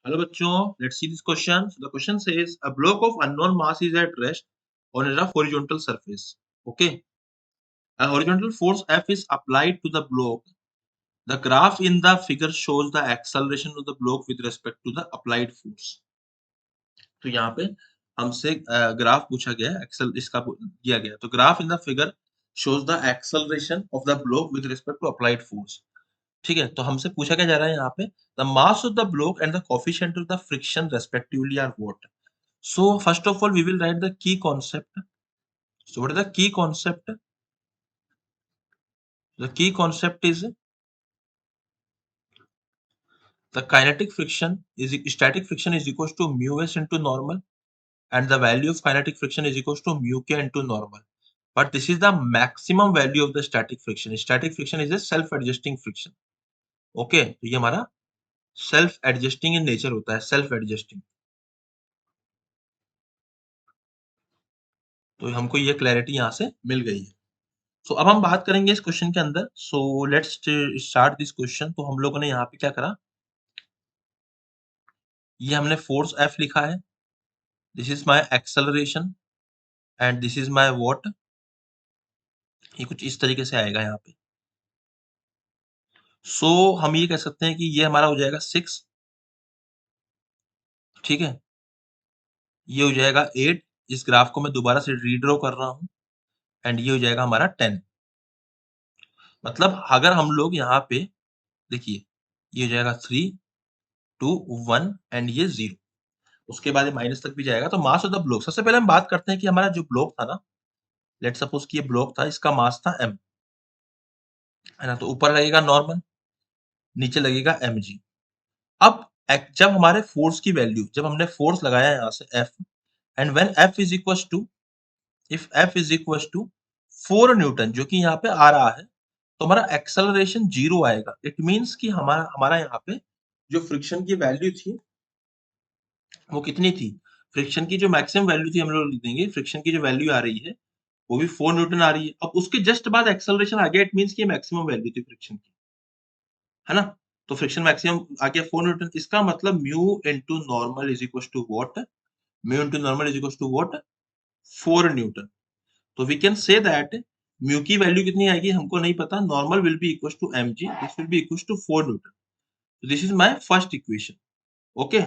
Hello bachcho, let's see this question. So the question says a block of unknown mass is at rest on a rough horizontal surface. Okay. A horizontal force F is applied to the block. The graph in the figure shows the acceleration of the block with respect to the applied force. तो यहाँ पे हमसे graph पूछा गया है, Excel इसका दिया गया है. तो graph in the figure shows the acceleration of the block with respect to applied force. ठीक है, तो हमसे पूछा क्या जा रहा है यहाँ पे, the mass of the block and the coefficient of the friction respectively are what? So first of all, we will write the key concept. So what is the key concept? The key concept is the kinetic friction is static friction is equals to mu s into normal, and the value of kinetic friction is equals to mu k into normal. But this is the maximum value of the static friction. Static friction is a self-adjusting friction. Okay, तो ये हमारा self adjusting in nature होता है, self adjusting. तो हमको ये clarity यहाँ से मिल गई है. सो अब हम बात करेंगे इस क्वेश्चन के अंदर. So let's start this question. तो हम लोगों ने यहाँ पे क्या करा, ये हमने फोर्स F लिखा है. This is my acceleration and this is my what. ये कुछ इस तरीके से आएगा यहाँ पे. सो हम ये कह सकते हैं कि ये हमारा हो जाएगा 6. ठीक है, ये हो जाएगा 8. इस ग्राफ को मैं दोबारा से रीड्रॉ कर रहा हूँ एंड ये हो जाएगा हमारा 10. मतलब अगर हम लोग यहाँ पे देखिए, ये हो जाएगा 3, 2, 1 एंड ये 0. उसके बाद ये माइनस तक भी जाएगा. तो मास ऑफ द ब्लॉक, सबसे पहले हम बात करते हैं कि हमारा जो ब्लॉक था ना, लेट्स सपोज कि ये ब्लॉक था, इसका मास था m, है ना. तो ऊपर लगेगा नॉर्मल, नीचे लगेगा mg. अब जब हमारे फोर्स की वैल्यू, जब हमने फोर्स लगाया यहाँ से F, and when F is equals to, if F is equals to 4 newton, जो कि यहाँ पे आ रहा है, तो हमारा एक्सेलरेशन 0 आएगा. इट मींस कि हमारा हमारा यहाँ पे जो फ्रिक्शन की वैल्यू थी वो कितनी थी, फ्रिक्शन की जो मैक्सिमम वैल्यू थी हम लोग लिख देंगे, फ्रिक्शन की जो वैल्यू आ रही है वो भी 4 न्यूटन आ रही है. अब उसके जस्ट बाद एक्सेलरेशन आ गया, इट मींस कि मैक्सिमम वैल्यू थी फ्रिक्शन की, है ना. तो फ्रिक्शन मैक्सिमम आ गया 4 न्यूटन. इसका मतलब mu into normal is equals to what, mu into normal is equals to what, 4 newton. तो we can say that mu की वैल्यू कितनी आएगी हमको नहीं पता. Normal will be equals to mg, this will be equals to 4 newton. This is my first equation. Okay,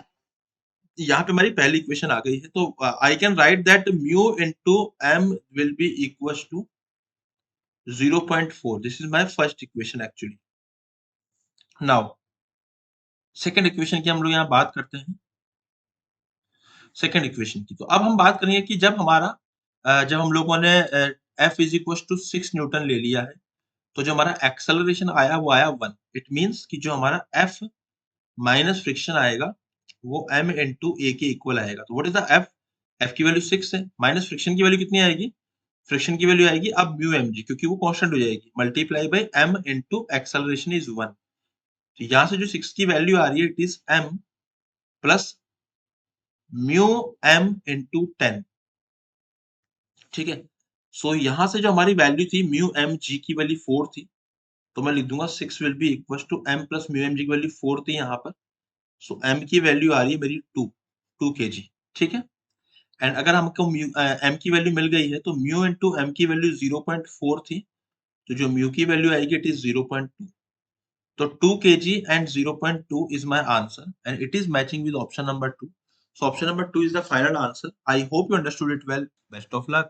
यहाँ पे हमारी पहली इक्वेशन आ गई है. तो I can write that mu into m will be equals to 0.4. This is my first equation actually. Now second equation की हम लोग यहाँ बात करते हैं, सेकंड इक्वेशन की. तो अब हम बात करेंगे कि जब हमारा जब हम लोगों ने F is equal to 6 newton ले लिया है, तो जो हमारा एक्सेलरेशन आया वो आया 1. इट मींस कि जो हमारा F माइनस फ्रिक्शन आएगा वो m इंटू a के इक्वल आएगा. तो what is the F? F की वैल्यू 6 है, माइनस फ्रिक्शन की वैल्यू कितनी आएगी, फ्रिक्शन की वैल्यू आएगी अब म्यू mg, क्योंकि वो कांस्टेंट हो जाएगी, multiply by m into acceleration is 1. तो यहाँ से जो 6 की वैल्यू आ रही है, it is m plus mu m into 10. ठीक है, सो यहाँ से जो हमारी वैल्यू थी म्यू mg की वैल्यू 4 थी, तो मैं लिख दूंगा 6 will be equal to m plus mu mg की वैल्यू 4 थी यहाँ पर. सो m की वैल्यू आ रही है मेरी 2 kg. ठीक है, एंड अगर हमको m की वैल्यू मिल गई है तो म्यू इंटू m की वैल्यू 0.4 थी, तो जो म्यू की वैल्यू आएगी इट इज 0.2. तो 2 kg and 0.2 is my answer, and it is matching with option number 2. So option number 2 is the final answer. I hope you understood it well. Best of luck.